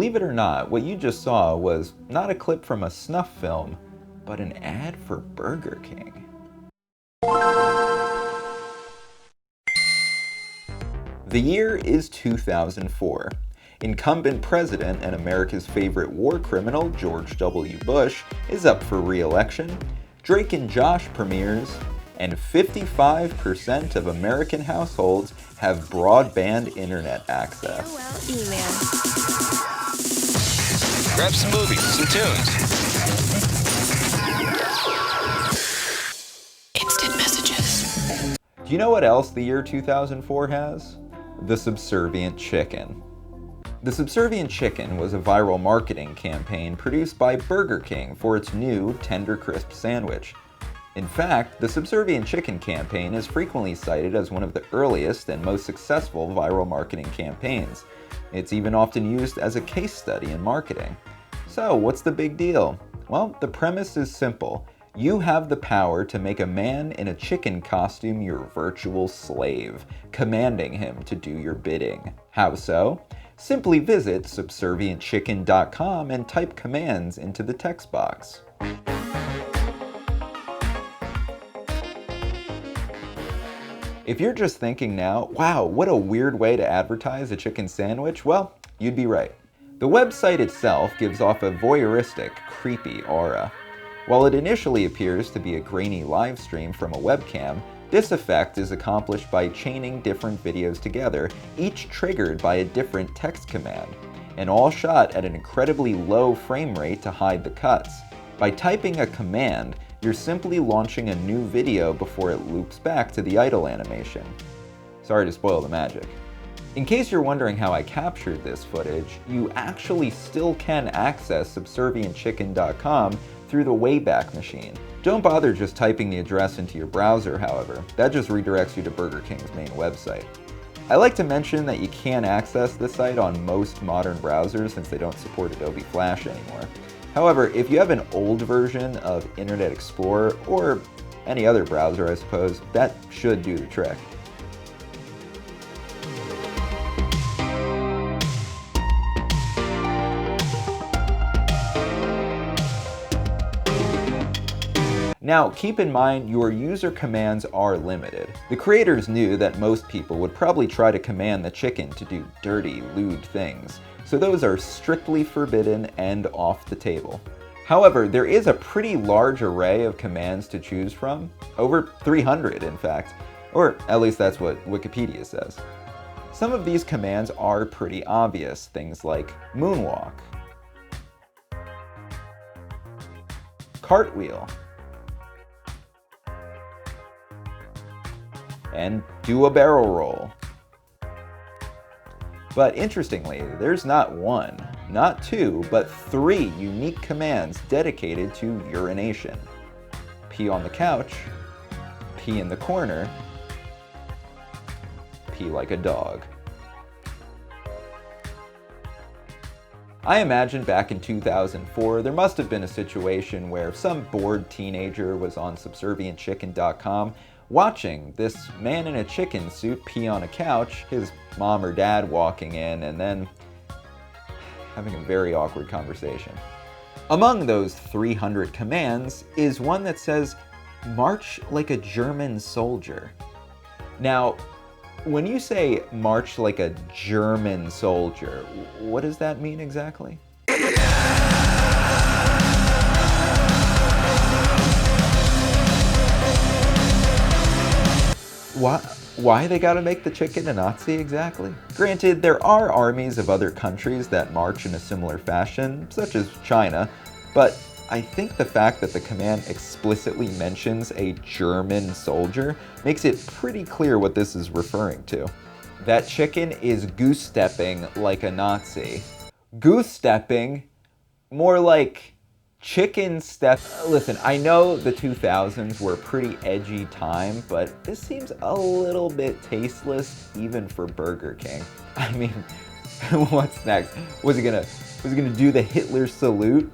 believe it or not, what you just saw was not a clip from a snuff film, but an ad for Burger King. The year is 2004. Incumbent president and America's favorite war criminal, George W. Bush, is up for re-election. Drake and Josh premieres, and 55% of American households have broadband internet access. Email. Grab some movies, some tunes. Instant messages. Do you know what else the year 2004 has? The Subservient Chicken. The Subservient Chicken was a viral marketing campaign produced by Burger King for its new Tender Crisp sandwich. In fact, the Subservient Chicken campaign is frequently cited as one of the earliest and most successful viral marketing campaigns. It's even often used as a case study in marketing. So, what's the big deal? Well, the premise is simple. You have the power to make a man in a chicken costume your virtual slave, commanding him to do your bidding. How so? Simply visit subservientchicken.com and type commands into the text box. If you're just thinking now, wow, what a weird way to advertise a chicken sandwich, well, you'd be right. The website itself gives off a voyeuristic, creepy aura. While it initially appears to be a grainy live stream from a webcam, this effect is accomplished by chaining different videos together, each triggered by a different text command, and all shot at an incredibly low frame rate to hide the cuts. By typing a command, you're simply launching a new video before it loops back to the idle animation. Sorry to spoil the magic. In case you're wondering how I captured this footage, you actually still can access subservientchicken.com through the Wayback Machine. Don't bother just typing the address into your browser, however. That just redirects you to Burger King's main website. I like to mention that you can access the site on most modern browsers since they don't support Adobe Flash anymore. However, if you have an old version of Internet Explorer, or any other browser I suppose, that should do the trick. Now, keep in mind your user commands are limited. The creators knew that most people would probably try to command the chicken to do dirty, lewd things, so those are strictly forbidden and off the table. However, there is a pretty large array of commands to choose from, over 300 in fact, or at least that's what Wikipedia says. Some of these commands are pretty obvious, things like moonwalk, cartwheel, and do a barrel roll. But interestingly, there's not one, not two, but 3 unique commands dedicated to urination. Pee on the couch, pee in the corner, pee like a dog. I imagine back in 2004, there must have been a situation where some bored teenager was on subservientchicken.com watching this man in a chicken suit pee on a couch, his mom or dad walking in, and then having a very awkward conversation. Among those 300 commands is one that says, march like a German soldier. Now, when you say march like a German soldier, what does that mean exactly? Why they gotta make the chicken a Nazi exactly? Granted, there are armies of other countries that march in a similar fashion, such as China, but I think the fact that the command explicitly mentions a German soldier makes it pretty clear what this is referring to. That chicken is goose-stepping like a Nazi. Goose-stepping? More like chicken step. Listen, I know the 2000s were a pretty edgy time, but this seems a little bit tasteless even for Burger King. I mean, what's next? Was he gonna do the Hitler salute?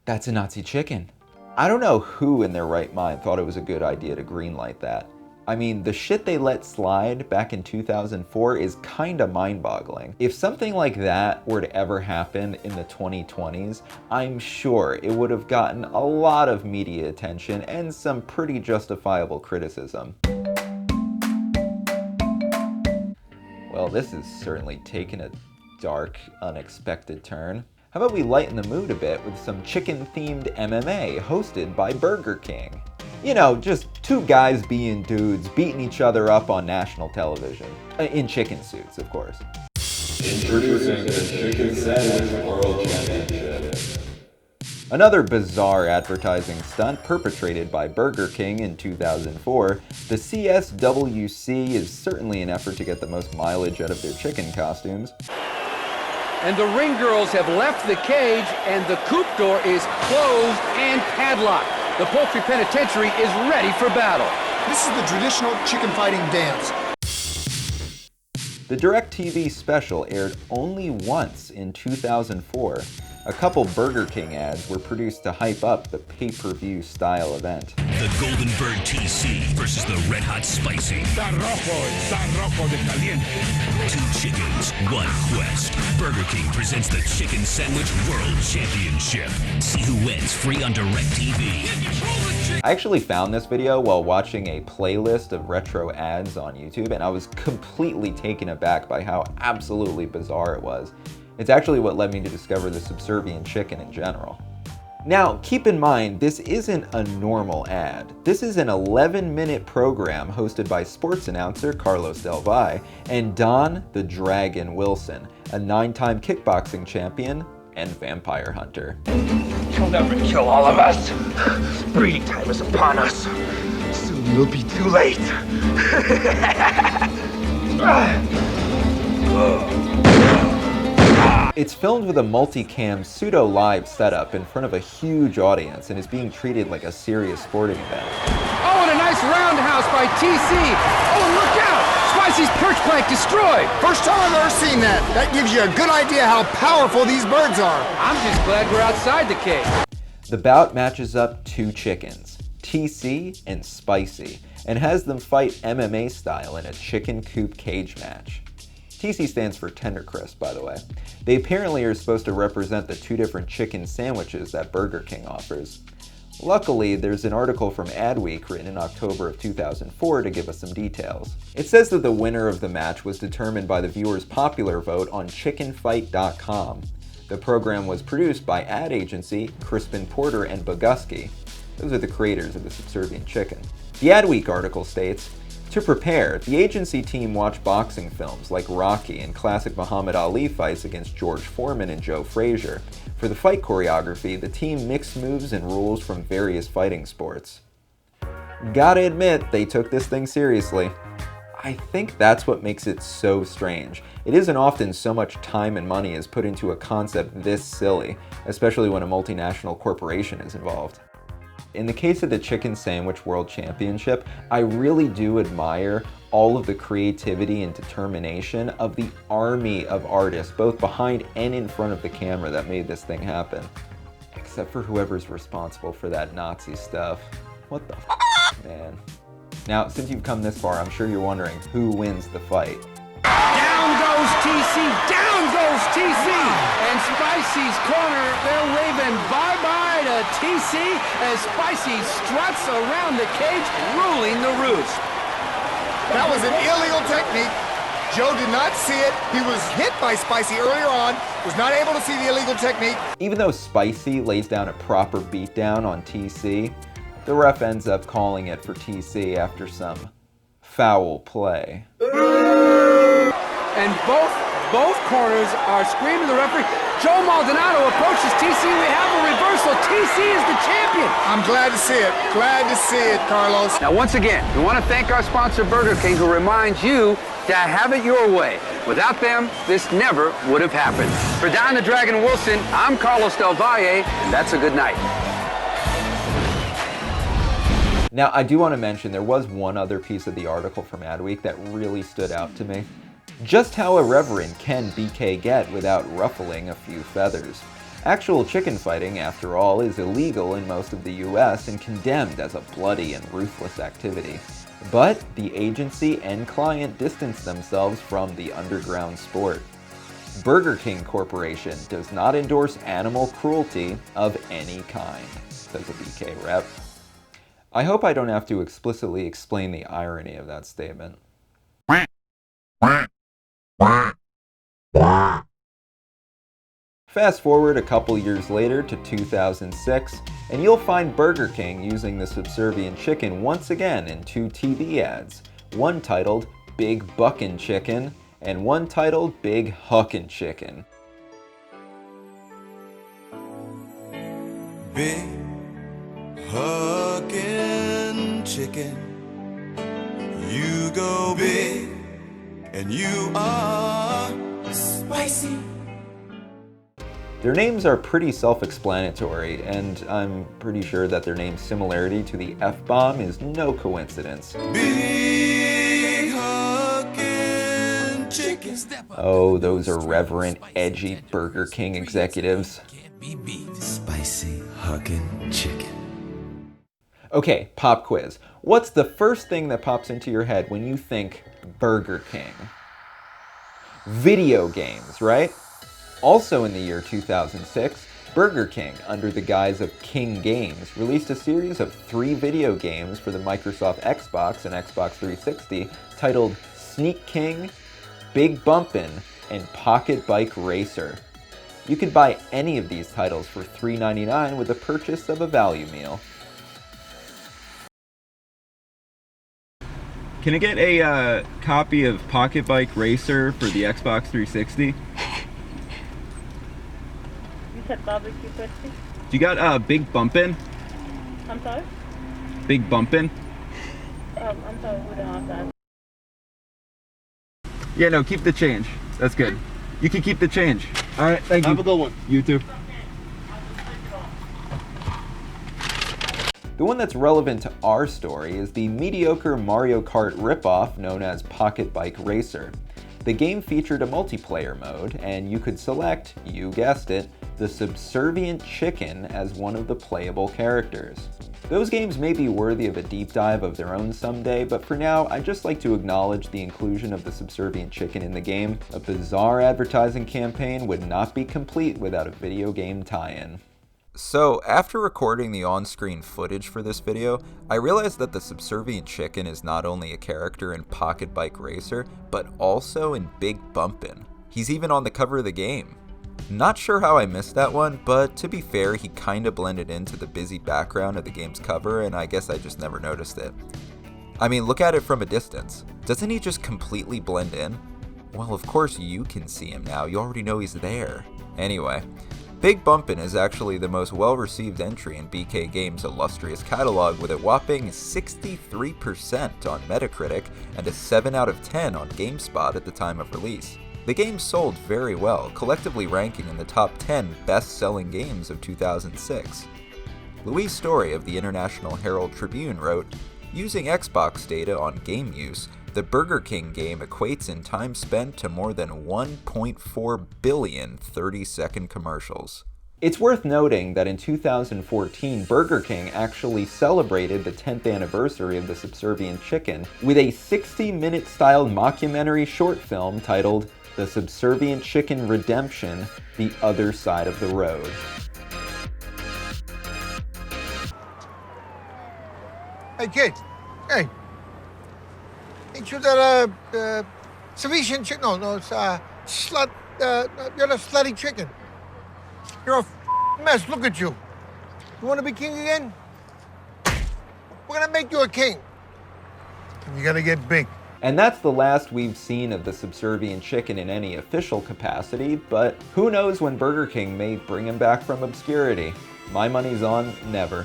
That's a Nazi chicken. I don't know who in their right mind thought it was a good idea to greenlight that. I mean, the shit they let slide back in 2004 is kinda mind-boggling. If something like that were to ever happen in the 2020s, I'm sure it would have gotten a lot of media attention and some pretty justifiable criticism. Well, this is certainly taken a dark, unexpected turn. How about we lighten the mood a bit with some chicken-themed MMA hosted by Burger King? You know, just two guys being dudes, beating each other up on national television. In chicken suits, of course. Introducing the Chicken Sandwich World Championship. Another bizarre advertising stunt perpetrated by Burger King in 2004, the CSWC is certainly an effort to get the most mileage out of their chicken costumes. And the ring girls have left the cage, and the coop door is closed and padlocked. The poultry penitentiary is ready for battle. This is the traditional chicken fighting dance. The DirecTV special aired only once in 2004. A couple Burger King ads were produced to hype up the pay-per-view style event. The Golden Bird TC versus the Red Hot Spicy. San Rojo de Caliente. Two chickens, one quest. Burger King presents the Chicken Sandwich World Championship. See who wins free on DirecTV. I actually found this video while watching a playlist of retro ads on YouTube, and I was completely taken aback by how absolutely bizarre it was. It's actually what led me to discover the Subservient Chicken in general. Now, keep in mind, this isn't a normal ad. This is an 11-minute program hosted by sports announcer Carlos Del Valle and Don the Dragon Wilson, a 9-time kickboxing champion and vampire hunter. You'll never kill all of us. Breeding time is upon us. Soon we'll be too late. It's filmed with a multicam pseudo-live setup in front of a huge audience and is being treated like a serious sporting event. Oh, and a nice roundhouse by TC. Oh, and look out! Spicy's perch plank destroyed. First time I've ever seen that. That gives you a good idea how powerful these birds are. I'm just glad we're outside the cage. The bout matches up two chickens, TC and Spicy, and has them fight MMA style in a chicken coop cage match. TC stands for Tender Crisp, by the way. They apparently are supposed to represent the two different chicken sandwiches that Burger King offers. Luckily, there's an article from Adweek written in October of 2004 to give us some details. It says that the winner of the match was determined by the viewers' popular vote on chickenfight.com. The program was produced by ad agency Crispin Porter and Boguski. Those are the creators of the Subservient Chicken. The Adweek article states, to prepare, the agency team watched boxing films like Rocky and classic Muhammad Ali fights against George Foreman and Joe Frazier. For the fight choreography, the team mixed moves and rules from various fighting sports. Gotta admit, they took this thing seriously. I think that's what makes it so strange. It isn't often so much time and money is put into a concept this silly, especially when a multinational corporation is involved. In the case of the Chicken Sandwich World Championship, I really do admire all of the creativity and determination of the army of artists, both behind and in front of the camera, that made this thing happen. Except for whoever's responsible for that Nazi stuff. What the f, man? Now, since you've come this far, I'm sure you're wondering who wins the fight. Down goes TC, down goes TC! And Spicy's corner, they're waving bye-bye to TC as Spicy struts around the cage, ruling the roost. That was an illegal technique. Joe did not see it. He was hit by Spicy earlier on, was not able to see the illegal technique. Even though Spicy lays down a proper beatdown on TC, the ref ends up calling it for TC after some foul play. And both corners are screaming the referee. Joe Maldonado approaches TC. We have a reversal. TC is the champion. I'm glad to see it. Glad to see it, Carlos. Now, once again, we want to thank our sponsor, Burger King, who reminds you to have it your way. Without them, this never would have happened. For Don the Dragon Wilson, I'm Carlos Del Valle, and that's a good night. Now, I do want to mention there was one other piece of the article from Adweek that really stood out to me. Just how irreverent can BK get without ruffling a few feathers? Actual chicken fighting, after all, is illegal in most of the US and condemned as a bloody and ruthless activity. But the agency and client distanced themselves from the underground sport. Burger King Corporation does not endorse animal cruelty of any kind, says a BK rep. I hope I don't have to explicitly explain the irony of that statement. Fast forward a couple years later to 2006, and you'll find Burger King using the Subservient Chicken once again in 2 TV ads, one titled Big Buckin' Chicken and one titled Big Huckin' Chicken. Big Huckin' Chicken, you go big and you are spicy. Their names are pretty self-explanatory, and I'm pretty sure that their name's similarity to the F-bomb is no coincidence. Big Huckin' Chicken. Oh, those irreverent, edgy Burger King executives. Spicy Huckin' Chicken. Okay, pop quiz. What's the first thing that pops into your head when you think Burger King? Video games, right? Also in the year 2006, Burger King, under the guise of King Games, released a series of 3 video games for the Microsoft Xbox and Xbox 360 titled Sneak King, Big Bumpin', and Pocket Bike Racer. You could buy any of these titles for $3.99 with the purchase of a value meal. Can I get a copy of Pocket Bike Racer for the Xbox 360? You said barbecue crispy? Do you got Big Bumpin'? I'm sorry? Big Bumpin'? I'm sorry, we don't have that. Yeah, no, keep the change. That's good. You can keep the change. All right, thank you. Have a good one. You too. The one that's relevant to our story is the mediocre Mario Kart ripoff known as Pocket Bike Racer. The game featured a multiplayer mode, and you could select, you guessed it, the Subservient Chicken as one of the playable characters. Those games may be worthy of a deep dive of their own someday, but for now, I'd just like to acknowledge the inclusion of the Subservient Chicken in the game. A bizarre advertising campaign would not be complete without a video game tie-in. So, after recording the on-screen footage for this video, I realized that the Subservient Chicken is not only a character in Pocket Bike Racer, but also in Big Bumpin'. He's even on the cover of the game. Not sure how I missed that one, but to be fair, he kinda blended into the busy background of the game's cover, and I guess I just never noticed it. I mean, look at it from a distance. Doesn't he just completely blend in? Well, of course you can see him now, you already know he's there. Anyway, Big Bumpin' is actually the most well-received entry in BK Games' illustrious catalog, with a whopping 63% on Metacritic and a 7 out of 10 on GameSpot at the time of release. The game sold very well, collectively ranking in the top 10 best-selling games of 2006. Louise Story of the International Herald Tribune wrote, "Using Xbox data on game use, the Burger King game equates in time spent to more than 1.4 billion 30-second commercials." It's worth noting that in 2014, Burger King actually celebrated the 10th anniversary of the Subservient Chicken with a 60-minute styled mockumentary short film titled The Subservient Chicken Redemption: The Other Side of the Road. Hey, kid. Hey. Ain't you that, Subservient Chicken? No, it's, slut, you're the slutty chicken. You're a mess. Look at you. You want to be king again? We're going to make you a king. And you got to get big. And that's the last we've seen of the Subservient Chicken in any official capacity, but who knows when Burger King may bring him back from obscurity. My money's on never.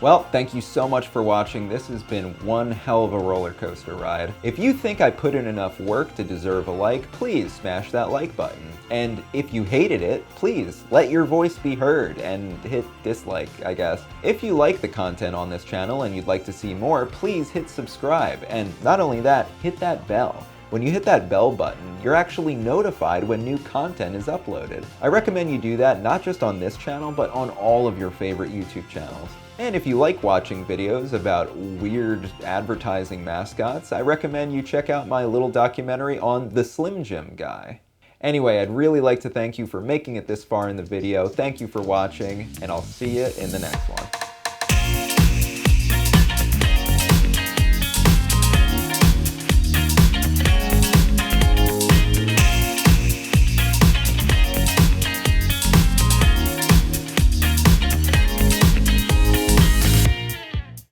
Well, thank you so much for watching. This has been one hell of a roller coaster ride. If you think I put in enough work to deserve a like, please smash that like button. And if you hated it, please let your voice be heard and hit dislike, I guess. If you like the content on this channel and you'd like to see more, please hit subscribe. And not only that, hit that bell. When you hit that bell button, you're actually notified when new content is uploaded. I recommend you do that not just on this channel, but on all of your favorite YouTube channels. And if you like watching videos about weird advertising mascots, I recommend you check out my little documentary on the Slim Jim guy. Anyway, I'd really like to thank you for making it this far in the video. Thank you for watching, and I'll see you in the next one.